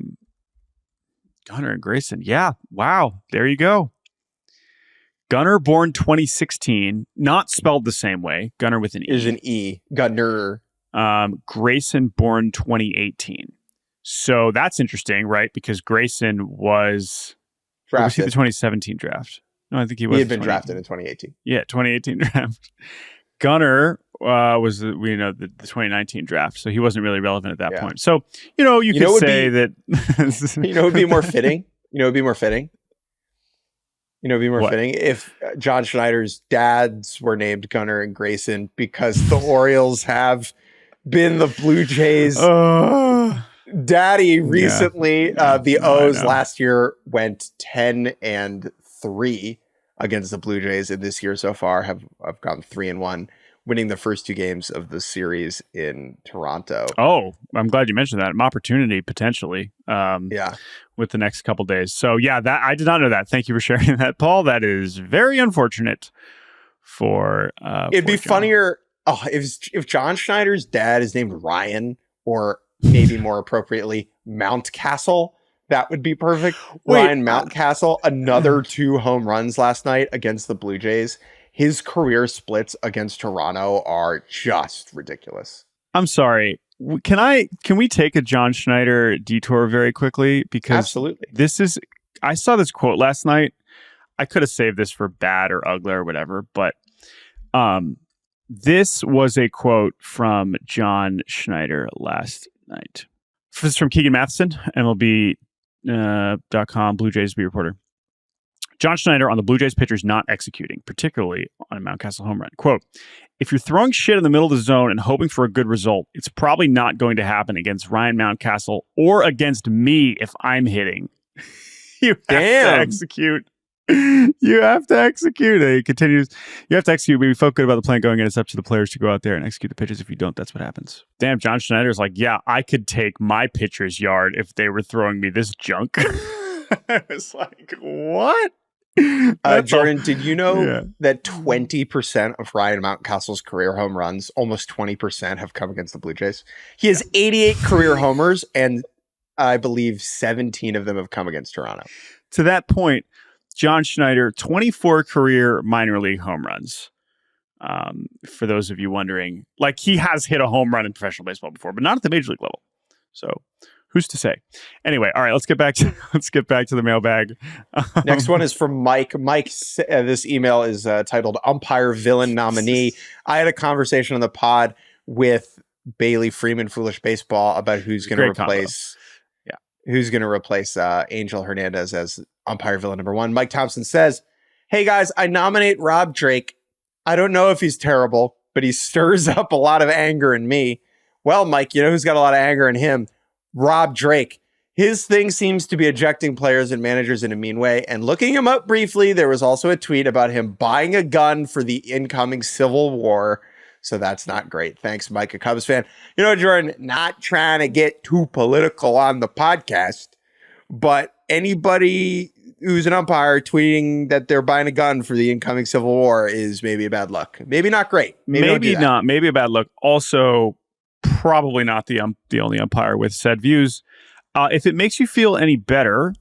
and Grayson. Yeah. Wow. There you go. Gunnar, born 2016, not spelled the same way. Gunnar with an E. Is an E. Gunnar. Grayson, born 2018. So that's interesting, right? Because Grayson was Drafted. The 2017 draft. No, I think he was. He had been drafted in 2018. Yeah, 2018 draft. Gunnar was the 2019 draft, so he wasn't really relevant at that point. So you could say that. It'd be more fitting. It'd be more fitting if John Schneider's dads were named Gunnar and Grayson, because the Orioles have been the Blue Jays. Daddy recently. The O's last year went 10-3 against the Blue Jays, and this year so far have gone 3-1, winning the first 2 games of the series in Toronto. Oh, I'm glad you mentioned that. An opportunity potentially. With the next couple days. So that I did not know that. Thank you for sharing that, Paul. That is very unfortunate for. It'd be funnier if John Schneider's dad is named Ryan, or maybe more appropriately Mountcastle. That would be perfect. Ryan Mountcastle, another 2 home runs last night against the Blue Jays. His career splits against Toronto are just ridiculous. I'm sorry. Can we take a John Schneider detour very quickly? Because absolutely. I saw this quote last night. I could have saved this for bad or ugly or whatever, but this was a quote from John Schneider last night. This is from Keegan Matheson, MLB.com, Blue Jays beat reporter. John Schneider on the Blue Jays pitchers not executing, particularly on a Mountcastle home run. Quote, if you're throwing shit in the middle of the zone and hoping for a good result, it's probably not going to happen against Ryan Mountcastle or against me if I'm hitting. You have to execute. You have to execute. He continues, you have to execute. We felt good about the plan going in. It's up to the players to go out there and execute the pitches. If you don't, that's what happens. Damn, John Schneider's like, yeah, I could take my pitcher's yard if they were throwing me this junk. I was like, what? Jordan, did you know that 20% of Ryan Mountcastle's career home runs, almost 20%, have come against the Blue Jays? He has 88 career homers, and I believe 17 of them have come against Toronto. To that point, John Schneider, 24 career minor league home runs. For those of you wondering, like, he has hit a home run in professional baseball before, but not at the major league level. So who's to say? Anyway, all right, let's get back to the mailbag. Next one is from Mike. Mike, this email is titled Umpire Villain Nominee. I had a conversation on the pod with Bailey Freeman, Foolish Baseball, about who's going to replace Angel Hernandez as umpire villain number 1. Mike Thompson says, hey guys, I nominate Rob Drake. I don't know if he's terrible, but he stirs up a lot of anger in me. Well, Mike, you know who's got a lot of anger in him? Rob Drake. His thing seems to be ejecting players and managers in a mean way. And looking him up briefly, there was also a tweet about him buying a gun for the incoming civil war. So that's not great. Thanks, Mike, a Cubs fan. You know, Jordan, not trying to get too political on the podcast, but anybody who's an umpire tweeting that they're buying a gun for the incoming civil war is maybe a bad luck. Maybe not great. Maybe not. Maybe a bad luck. Also, probably not the only umpire with said views. If it makes you feel any better,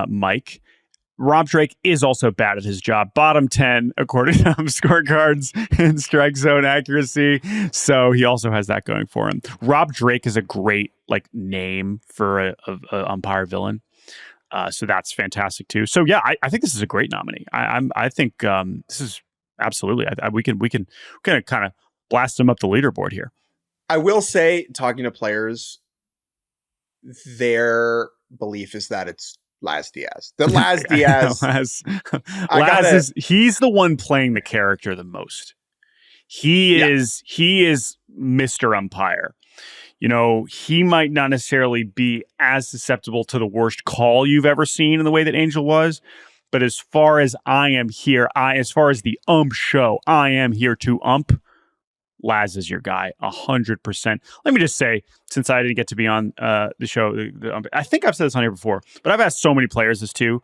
Mike, Rob Drake is also bad at his job. Bottom 10, according to scorecards and strike zone accuracy. So he also has that going for him. Rob Drake is a great name for a umpire villain. So that's fantastic too. So yeah, I think this is a great nominee. I think this is absolutely. We can kind of blast him up the leaderboard here. I will say, talking to players, their belief is that it's Laz Diaz. The Laz Diaz. He's the one playing the character the most. He is Mr. Umpire. You know, he might not necessarily be as susceptible to the worst call you've ever seen in the way that Angel was. But as far as as far as the show, I am here to ump. Laz is your guy, 100%. Let me just say, since I didn't get to be on the show, I think I've said this on here before, but I've asked so many players this too.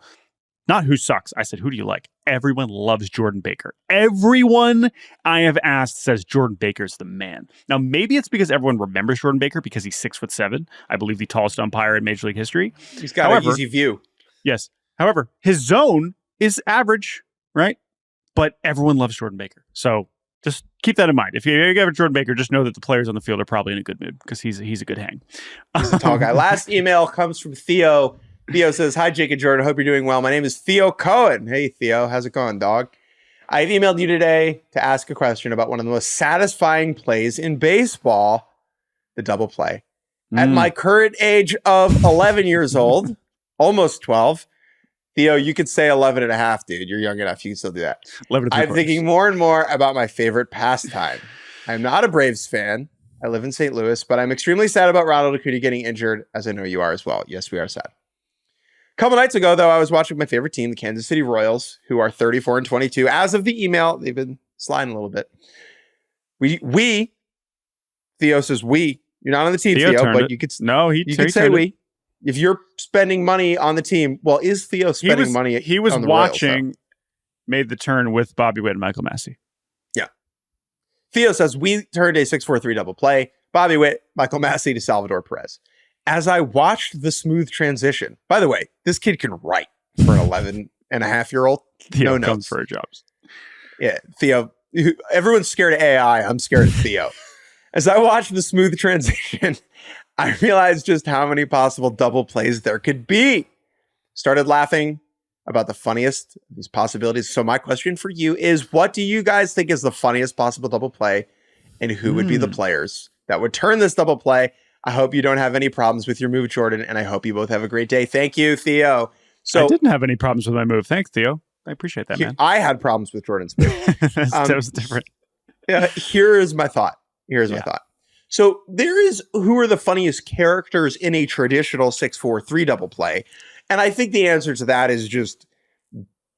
Not who sucks. I said, who do you like? Everyone loves Jordan Baker. Everyone I have asked says Jordan Baker's the man. Now, maybe it's because everyone remembers Jordan Baker because he's 6'7", I believe the tallest umpire in Major League history. He's got an easy view. Yes. However, his zone is average, right? But everyone loves Jordan Baker. So just keep that in mind. If you have a Jordan Baker, just know that the players on the field are probably in a good mood because he's a good hang. He's a tall guy. Last email comes from Theo. Theo says, "Hi, Jake and Jordan. Hope you're doing well. My name is Theo Cohen." Hey, Theo. How's it going, dog? I've emailed you today to ask a question about one of the most satisfying plays in baseball, the double play. At my current age of 11 years old, almost 12, Theo, you could say 11 and a half, dude. You're young enough. You can still do that. I'm thinking more and more about my favorite pastime. I'm not a Braves fan. I live in St. Louis, but I'm extremely sad about Ronald Acuna getting injured, as I know you are as well. Yes, we are sad. A couple nights ago, though, I was watching my favorite team, the Kansas City Royals, who are 34-22. As of the email, they've been sliding a little bit. Theo says we. You're not on the team, Theo, but you could say we. If you're spending money on the team, well, is Theo spending money? He was on the watching, Royals, made the turn with Bobby Witt and Michael Massey. Yeah. Theo says we turned a 6-4-3 double play. Bobby Witt, Michael Massey to Salvador Perez. As I watched the smooth transition, by the way, this kid can write for an 11-and-a-half-year-old. Theo comes for jobs. Yeah, Theo. Everyone's scared of AI. I'm scared of Theo. As I watched the smooth transition, I realized just how many possible double plays there could be. Started laughing about the funniest of these possibilities. So my question for you is, what do you guys think is the funniest possible double play? And who would be the players that would turn this double play? I hope you don't have any problems with your move, Jordan, and I hope you both have a great day. Thank you, Theo. So I didn't have any problems with my move. Thanks, Theo. I appreciate that, man. I had problems with Jordan's move. That was different. Yeah, here is my thought. My thought. So who are the funniest characters in a traditional 6-4-3 double play? And I think the answer to that is just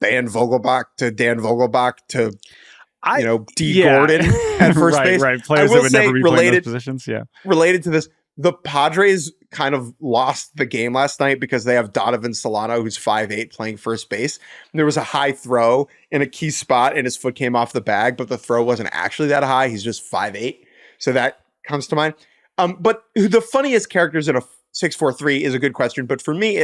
Dan Vogelbach to D. Gordon at first base. Right. Players that would never be playing those positions. Yeah. Related to this, the Padres kind of lost the game last night because they have Donovan Solano, who's 5'8", playing first base. And there was a high throw in a key spot and his foot came off the bag, but the throw wasn't actually that high. He's just 5'8". So that comes to mind. But the funniest characters in a 6-4-3 is a good question. But for me,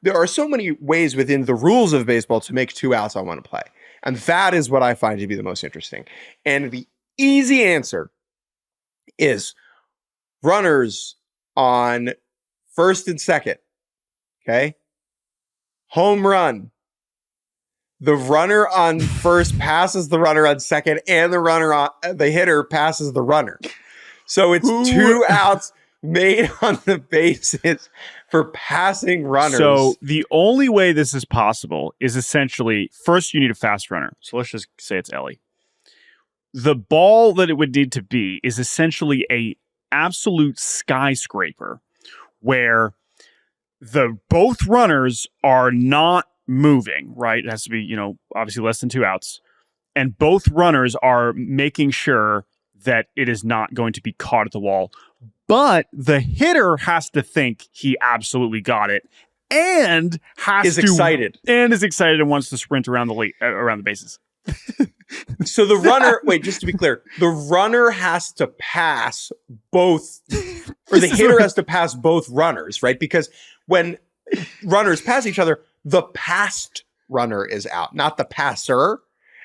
there are so many ways within the rules of baseball to make 2 outs on one play. And that is what I find to be the most interesting. And the easy answer is runners on first and second. Okay. Home run. The runner on first passes the runner on second, and the hitter passes the runner. So it's 2 outs made on the bases for passing runners. So the only way this is possible is essentially, first you need a fast runner. So let's just say it's Ellie. The ball that it would need to be is essentially a absolute skyscraper where both runners are not moving, right? It has to be, obviously less than 2 outs. And both runners are making sure that it is not going to be caught at the wall. But the hitter has to think he absolutely got it and is excited and wants to sprint around the bases. So the runner, wait, just to be clear, the runner has to pass both, or the hitter has to pass both runners, right? Because when runners pass each other, the passed runner is out, not the passer.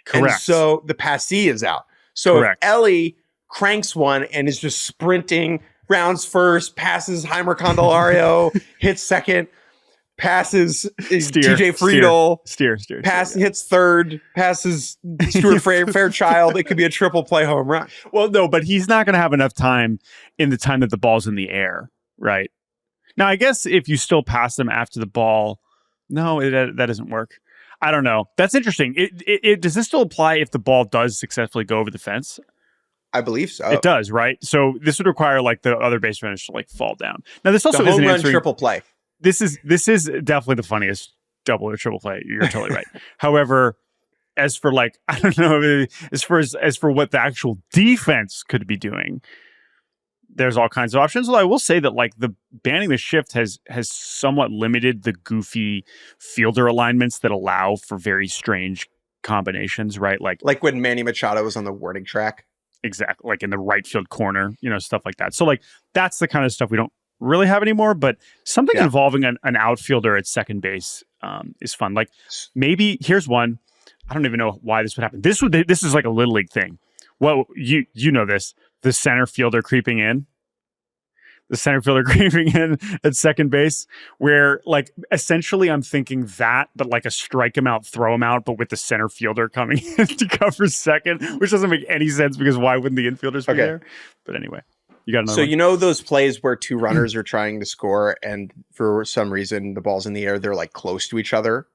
Correct. And so the passee is out. So Correct. If Ellie cranks one and is just sprinting, rounds first, passes Heimer Candelario, hits second, passes TJ Friedel, hits third, passes Stuart Fairchild. It could be a triple play home run. Well, no, but he's not going to have enough time in the time that the ball's in the air, right? Now, I guess if you still pass them after the ball, that doesn't work. I don't know. That's interesting. Does this still apply if the ball does successfully go over the fence? I believe so. It does, right? So this would require the other base runners to fall down. Now, this also the home isn't run triple play. This is definitely the funniest double or triple play. You're totally right. However, as for I don't know, as for what the actual defense could be doing, there's all kinds of options. Although I will say that the banning the shift has somewhat limited the goofy fielder alignments that allow for very strange combinations, right? Like when Manny Machado was on the warning track. Exactly. Like in the right field corner, stuff like that. So that's the kind of stuff we don't really have anymore, but something involving an outfielder at second base is fun. Maybe here's one. I don't even know why this would happen. This is like a little league thing. Well, you know this. The center fielder creeping in. The center fielder creeping in at second base, where essentially I'm thinking that, but a strike him out, throw him out, but with the center fielder coming in to cover second, which doesn't make any sense because why wouldn't the infielders be there? But anyway, you got another one? Those plays where two runners are trying to score and for some reason the ball's in the air, they're close to each other.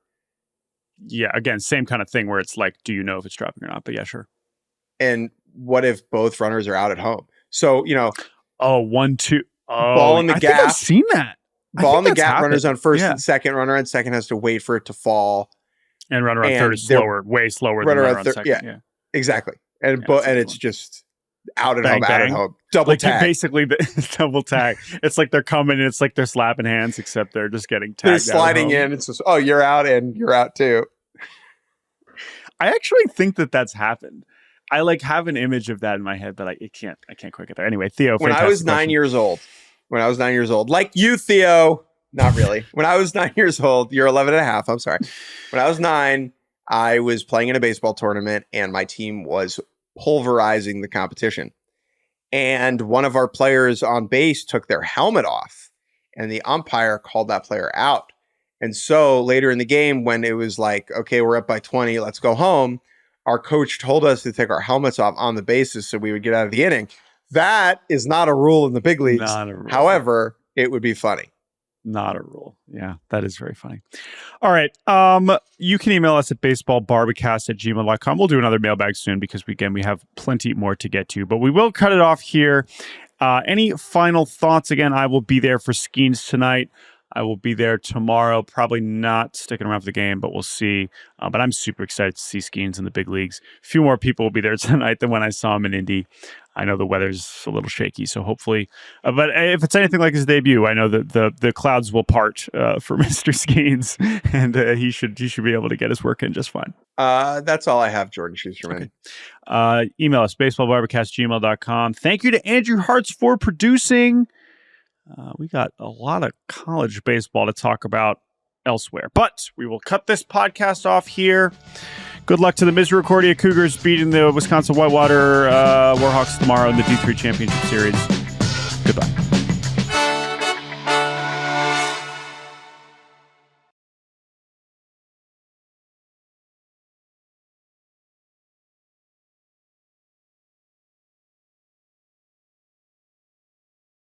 Yeah, again, same kind of thing where it's do you know if it's dropping or not? But yeah, sure. And what if both runners are out at home? So, 1-2. Oh, ball in the gap. I've seen that. Ball in the gap, runners on first and second, runner on second has to wait for it to fall. And runner on third is slower, way slower than runner on second. Yeah, exactly. And it's just out at home, out at home. Double tag. Basically, the double tag. It's they're coming and it's they're slapping hands, except they're just getting tagged. They're sliding in. It's just, you're out and you're out too. I actually think that's happened. I have an image of that in my head, but I can't quite get there. Anyway, Theo, when I was 9 years old, like you, Theo, not really. When I was 9 years old, you're 11 and a half. I'm sorry. When I was 9, I was playing in a baseball tournament and my team was pulverizing the competition. And one of our players on base took their helmet off and the umpire called that player out. And so later in the game, when it was okay, we're up by 20, let's go home. Our coach told us to take our helmets off on the bases so we would get out of the inning. That is not a rule in the big leagues. Not a rule. However, it would be funny. Not a rule. Yeah, that is very funny. All right. You can email us at baseballbarbacast@gmail.com. We'll do another mailbag soon because, we have plenty more to get to. But we will cut it off here. Any final thoughts? Again, I will be there for Skeens tonight. I will be there tomorrow. Probably not sticking around for the game, but we'll see. But I'm super excited to see Skeens in the big leagues. A few more people will be there tonight than when I saw him in Indy. I know the weather's a little shaky, so hopefully. But if it's anything like his debut, I know that the clouds will part for Mr. Skeens, and he should be able to get his work in just fine. That's all I have, Jordan Shusterman. Okay. Email us, baseballbarbacast@gmail.com. Thank you to Andrew Hartz for producing. We got a lot of college baseball to talk about elsewhere, but we will cut this podcast off here. Good luck to the Misericordia Cougars beating the Wisconsin Whitewater Warhawks tomorrow in the D3 Championship Series.